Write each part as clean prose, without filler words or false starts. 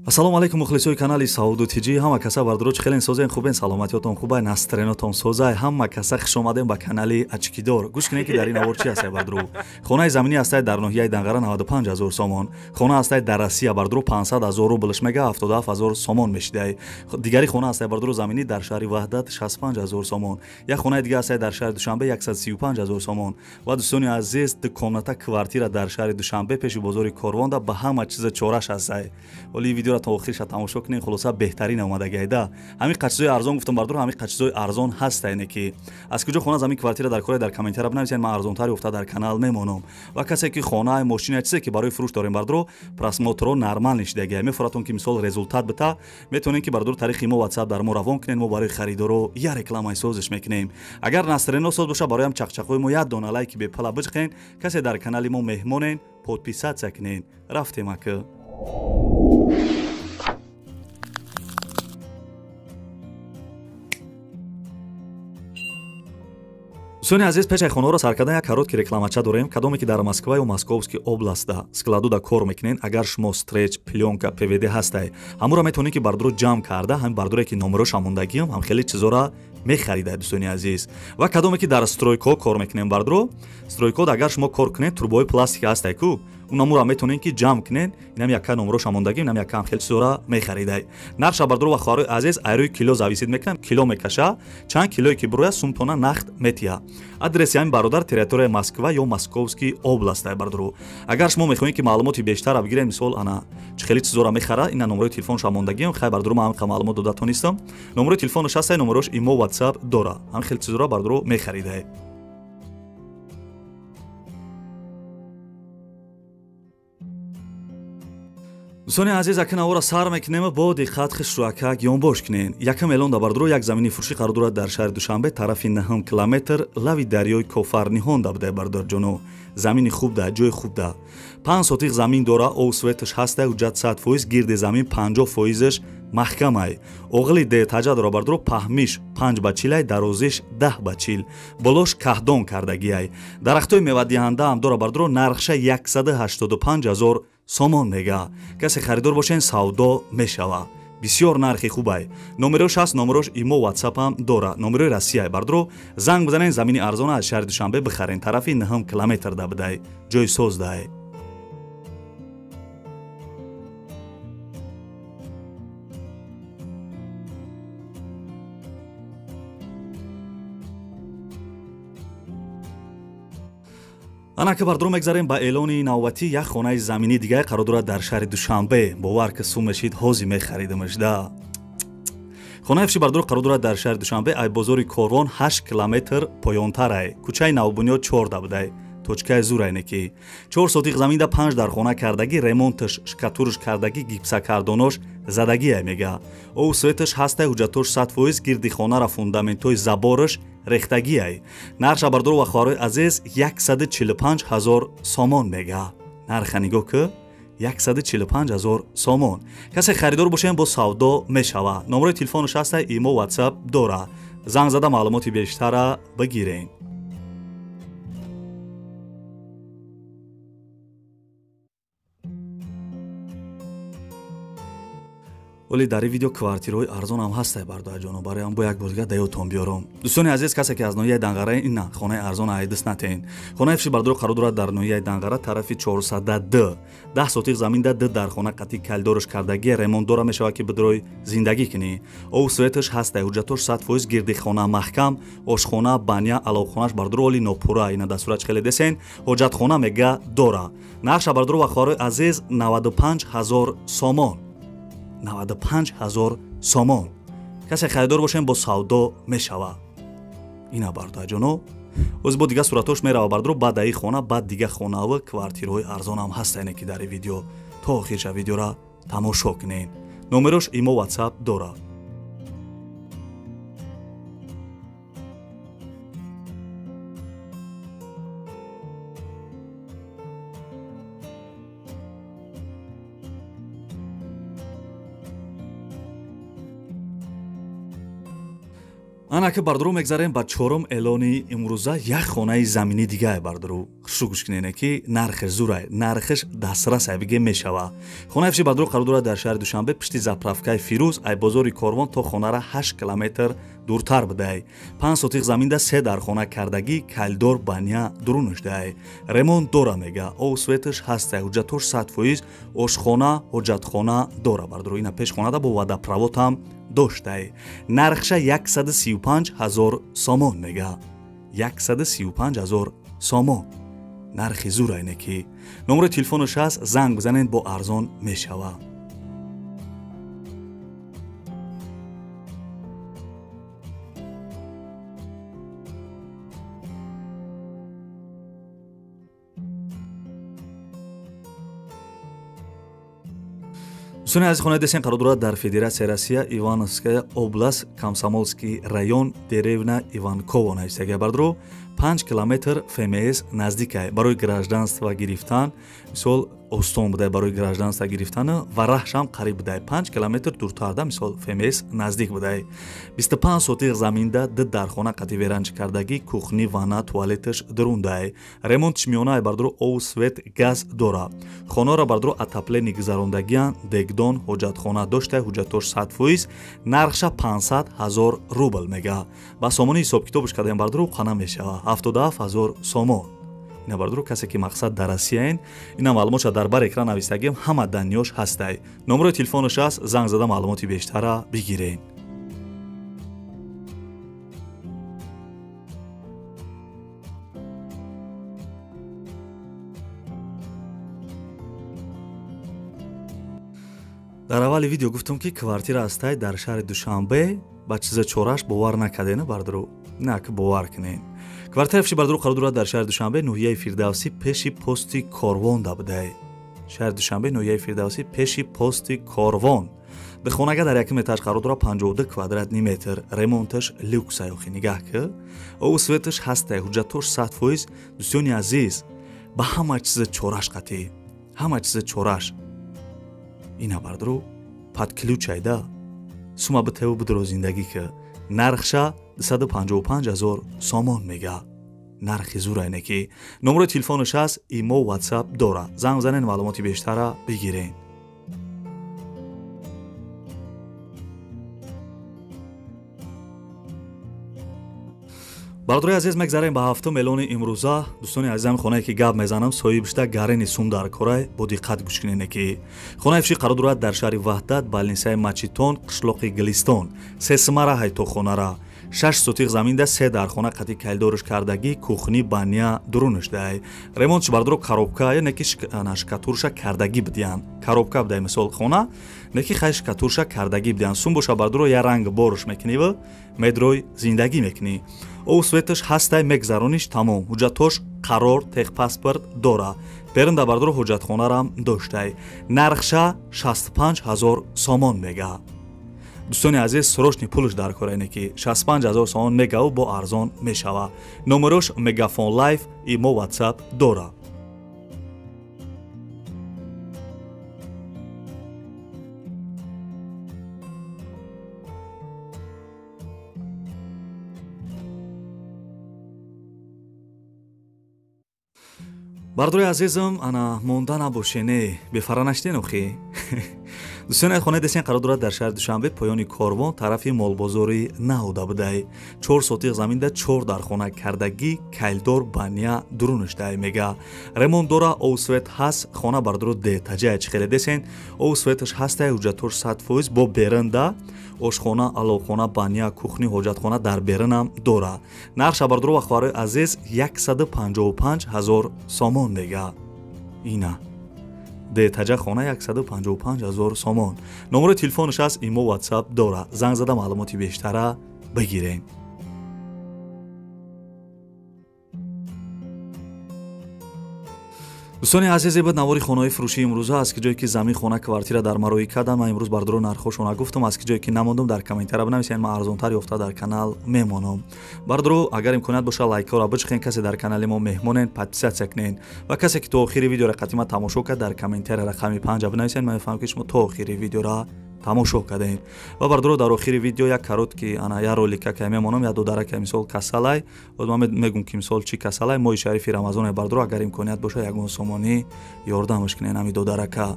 Ассалому алайкум мухлисои канали Сауду Тиҷи. Ҳама каса бардуруч хелен созен хубен, саломатиётон хубай, настренотон созай. Ҳама каса хушомадем ба канали Ачкидор. Гӯш кинед ки дар ин авор чи ҳастай барду. Хонаи заминӣ ҳастай дар ноҳияи Данғара 95 000 сомон. Хона ҳастай дар Россия барду 500 000 рублш мега 77 000 сомон мешидай. Дигари хона ҳастай барду заминӣ дар шаҳри Ваҳдат 65 000 сомон. Як хонаи дига ҳастай дар шаҳри Душанбе 135 000 сомон. Ва дӯстони азиз, дукомната квартира дар шаҳри Душанбе пеши бозори Корвонда ба ҳама чиза чораш ҳастай. Оли видеоро та охирша тамошо кунед, хулоса беҳтарин омадаги айда. Ҳамин қачизои арзон гуфтам бардур, ҳамин қачизои арзон ҳастайне ки аз куҷо хона замин квартира дар кори дар комментария бинависед, ман арзонтари уфта дар канал мемонам. Ва касе ки хона, мошина чизе ки барои фурӯш дорем бардур, просмотро нормал нишидаги мефуратон ки мисол результат бита, метонен ки бардур тариқи мо WhatsApp дар мо равон кунен, мо барои харидоро я рекламаи созиш мекунем. Агар настрено соз боша, бароям чақчақои мо як дона лайки бепала биҷқен, касе дар канали мо меҳмонен, подписатсия кунен. Рафтем ака. Сони азиз, пешай хонаро сар кардан як коротки рекламача дорем. Кадоме ки дар Москва ё Московский областда складуда кор мекунен, агар шумо стреч, пленка, ПВД ҳастай, ҳамуро метонед ки бардуро ҷамъ карда, ҳамин бардуре ки номероша мондагиам, ҳам хеле чизора мехаридай дӯстони азиз. Ва кадоме ки дар стройко кор мекунен бардуро, стройкод агар шумо кор кунед, турбои пластика ҳастай ку, унамуро метонен ки ҷамъ кунен, инам якка номероша мондагим, инам якка хеле чизора мехаридай. Нарша бардуро ва хӯрои азиз айрои кило зависид мекунам, кило мекаша, чанд килое ки буроя сумтона нақд метия. Адреси ҳамин бародар территорияи Москва ё Московский област бардуро. Агар шумо мехоҳед ки маълумоти бештара бигиред, мисол ана чӣ хеле чизора мехара, ина номерои телефонша мондагим, хай бардуро ман ҳамин маълумот додатонистам. Номерои телефонош ҳастай, номерош имо WhatsApp дора. ҳамин хеле чизора бардуро мехаридай. дӯстони азиз, акин авора сар мекунем, бо диққат хишруака гиёнбош кунен. Якам эълон да бардуро як замини фурӯшӣ қарор дорад дар шаҳри Душанбе, тарафи 9 километр лави дарёи Кофар ниҳон да будай бардор ҷоно. Замини хуб да, ҷои хуб да. 5 сотиқ замин дора, овсветаш ҳастай, ҳуҷҷат 100%, гирди замин 50%-иш маҳкамай. Оғили детаҷа дора бардуро, паҳмиш 5 ба 40, дарозиш 10 ба 40. Болош каҳдон кардагиай. Дарахтои мевадиҳанда ҳам дора бардуро, нархша 185 000 сомон мега. Касе харидор бошен, савдо мешава. бисёр нархи хубай. Номерош ҳаст, номерош имо WhatsApp ҳам дора. Номерои Россия бардуро занг бизанен, замини арзона аз шаҳри Душанбе бихарен, тарафи 9 километр да бидай, ҷои соз дай. ана ки бардуро мегзарем ба эълони навбатӣ, як хонаи замини дигаи қарор дорад дар шаҳри Душанбе. Бовар ки сум мешид, ҳози мехаридимаш да. хонаи фиши бардуро қарор дорад дар шаҳри Душанбе, ай бозори Корвон 8 километр поёнтарай. Кӯчаи Навбунёд 4 да будай. точкаи зурайне ки 4 сотиқ заминда 5 дар хона кардагӣ, ремонташ, шкатурш кардагӣ, гипсакардонош задагиай мега. Ов светаш ҳастай, ҳуҷҷатош 100%, гирди хонара фундаментои забораш рехтагиай. нарша бардуро ва хӯрои азиз 145 000 сомон мега. нарха нигоҳ ки 145 000 сомон. касе харидор бошем, бо савдо мешава. номерои телефонош ҳастай, имо WhatsApp дора. занг зада маълумоти бештара бигирен. оли дар ин видео квартираҳои арзон ҳам ҳастай бардоа ҷоно, бароям бо як бор дига даётон биёрам. дӯстони азиз, касе ки аз ноҳияи Данғара ина хонаи арзон айдис натен. хонаи фиши бардуро қарор дорад дар ноҳияи Данғара, тарафи 400 10 сотиқ заминда дар хона қатъи калдораш кардагӣ, ремонт дора мешава ки бидрои зиндагӣ кунӣ. ов светаш ҳастай, ҳуҷҷатош 100%, гирди хона маҳкам, ошхона, баня, аловхонаш бардуро оли нопура, ина дастурач хеле десен, ҳоҷатхона мега дора. нарша бардуро ва хӯрои азиз 95 000 сомон. 95 000 сомон. касе харидор бошен, бо савдо мешава. ина бардоа ҷоно. оз бо дига суратош мерава бардуро, баъд аи хона, баъд дига хонави квартираҳои арзон ҳам ҳастайне ки дар ин видео. то охирша видеора тамошо кунен. номерош имо WhatsApp дора. ана ки бардуро мегзарем ба чорум эълони имрӯза, як хонаи замини дигаи бардуро. хушук гӯшкинене ки нархеш зурай, нархеш дастрасай биге мешава. Хонаи фиши бардро қарор дорад дар шаҳри Душанбе пишти заправкаи Фирӯз ай бозори Корвон то хонара 8 километр дуртар будай. 5 сотиқ заминда 3 дар хона кардагӣ кайлдор баня дурунаш дай. Ремонт дора мега, ов светаш ҳастай, ҳуҷҷатош 100%, ошхона, ҳоҷатхона дора бардро. Ина пешхонада бо водопроводам доштай. Нархша 135,000 сомон мега. 135,000 сомон. нархи зурайне ки номери телефонаш ҳаст, занг бизанед бо арзон мешава. дӯстони азиз, хонаи десен қарор дорад дар Федератсияи Россия, Ивановская област, Комсомольский район, деревна Иванково навистагия бардро 5 километр ФМС наздикай барои гражданство гирифтан, мисол остон будай барои гражданство гирифтан ва раҳшам қариб будай 5 километр дуртарда мисол ФМС наздик будай. 25 сотиқ заминда д дархона қати веранҷ кардагӣ, кухни, ванна, туалеташ дурундай. Ремонтиш миёнае бардро ов свет газ дора. Хонора бардро атаплени гузарондагиян, дегдон, ҳоҷатхона доштай, ҳуҷҷатош 100%, нархша 500,000 рубл мега. Ба сомони ҳисоб-китобаш кадаем бардро қана мешава 77,000 сомон. ина бардро касе ки мақсад дар Россияен, ина маълумотша дар бар экран навистагем, ҳама данёш ҳастай. номери телефонаш аст, занг зада маълумоти бештара бигирен. дар аввали видео гуфтам ки квартира ҳастай дар шаҳри Душанбе, ба чиза чораш бовар накардена бардро. На ки бовар кунен. Квартира фиши бардро қарор дорад дар шаҳри Душанбе, ноҳияи Фирдавсӣ пеши пости Корвон да будай. шаҳри Душанбе, ноҳияи Фирдавсӣ пеши пости Корвон. Дихонага дар якум этаж қарор дорад 52 квадратни метр. Ремонташ люксай охи нигаҳ ки. Ов светаш ҳастай, ҳуҷҷатош 100%. дӯстони азиз, ба ҳама чиза чораш қатӣ. ҳама чиза чораш. ина бардро пад ключайда. сума битеву бидро зиндагӣ ки нархша 255,000 сомон мега. нархи зурайне ки номери телефонаш аст, имо WhatsApp дора. занг занен маълумоти бештара бигирен. бародари азиз, мегзарем ба ҳафтум эълони имрӯза. дӯстони азизам, хонае ки гап мезанам соҳибишта гарени сундар корай, бо диққат гӯш кунед ки хонаи фиши қарор дорад дар шаҳри Ваҳдат, балнисаи Мачитон, қишлоқи Гилистон. се симара ҳайто хонара 6 сотиқ заминда 3 дархона қати кайлдориш кардагӣ, кухни, баня дурунаш дай. Ремонтш бардро коробка я неки шкатурша кардагӣ бидиян. Коробка бдай мисол хона, неки хай шкатурша кардагӣ бидиян. Сум боша бардро я ранг бориш мекунӣ, медрой зиндагӣ мекунӣ. ов светаш ҳастай мегзарониш тамом. ҳуҷҷатош қарор, техпаспорт дора. беринда бардро ҳоҷатхонарам доштай. нархша 65,000 сомон мега. дӯстони азиз, срочни пулш дар корайне ки 65,000 сомон мегаву бо арзон мешава. номерош Мегафон Лайф, имо WhatsApp дора. бардори азизам, ана монда набошене, бефаранаштен охи. дӯстони хонаи десен қарор дорад дар шаҳри Душанбе, поёни Корвон, тарафи молбозори наҳуда будай. 4 сотиқ заминда 4 дархона кардагӣ, кайлдор, баня дурунаш дай мега. ремонт дора, ов свет ҳаст, хона бардро детаҷае чихеле десен. ов светаш ҳастай, ҳуҷҷатош 100%, бо беринда, ошхона, аловхона, баня, кухни, ҳоҷатхона дар беринам дора. нархша бардро ва хӯҳарои азиз 155,000 сомон мега. ина детаҷа хона 155,000 сомон. номери телефонаш аст, имо WhatsApp дора. занг зада маълумоти бештара бигирен. дӯстони азиз, бад навори хонаҳои фурӯшии имрӯза аст ки ҷое ки замин, хона, квартира дар марои кадам. ман имрӯз бардро нархошро нагуфтам, аст ки ҷое ки намондам дар комментария бинависед, ман арзонтар ёфта дар канал мемонам. бардро агар имконият боша лайкҳоро бичихен, касе дар канали мо меҳмонен подписатсия кунен ва касе ки то охири видео рақатима тамошо кард дар комментария рақами 5 бинависед. ман мефаҳмам ки шумо то охири видеора тамошо кардем. ва бардро дар охири видео як коротки ана я ролика ки мемонам я додарака мисол касалай оз ман мегум ки мисол чи касалай мои шарифи рамазоне бардро агар имконият боша ягон сомонӣ ёрдамаш кунен ами додарака.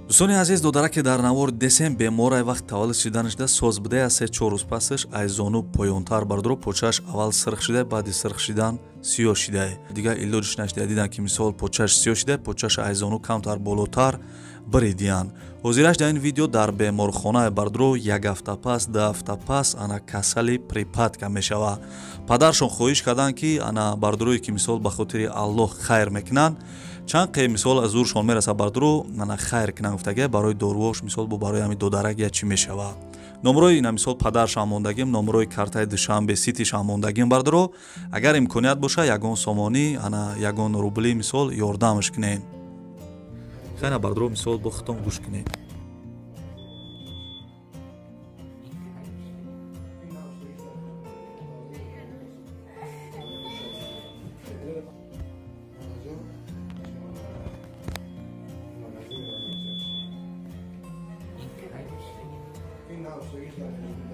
дӯстони азиз, додараке дар навор десем беморай вақт таваллуд шиданаш да соз будая 3-4 рӯз пасаш ай зону поёнтар бардро почааш аввал сирх шида баъди сирх шидан сиёҳ шидай дига илоҷиш наштия дидан ки мисол почааш сиёҳ шида почааш ай зону камтар болотар биридиян. ҳозираш дар ин видео дар беморхонаи бардро як ҳафта пас 2 ҳафта пас ана касали припадка мешава. падаршон хоҳиш карданд ки ана бардрои ки мисол ба хотири аллоҳ хайр мекунанд чанд қе мисол аз зуршон мераса бардро ана хайр кунанд гуфтага барои дорувош мисол бо барои ами додарак я чӣ мешава. номрои ина мисол падаршам мондагим номрои картаи душанбе ситишам мондагим бардро агар имконият боша ягон сомонӣ ана ягон рубли мисол ёрдамаш кунен. хайна бардро мисол бо хитон гӯш кунед. Finalmente,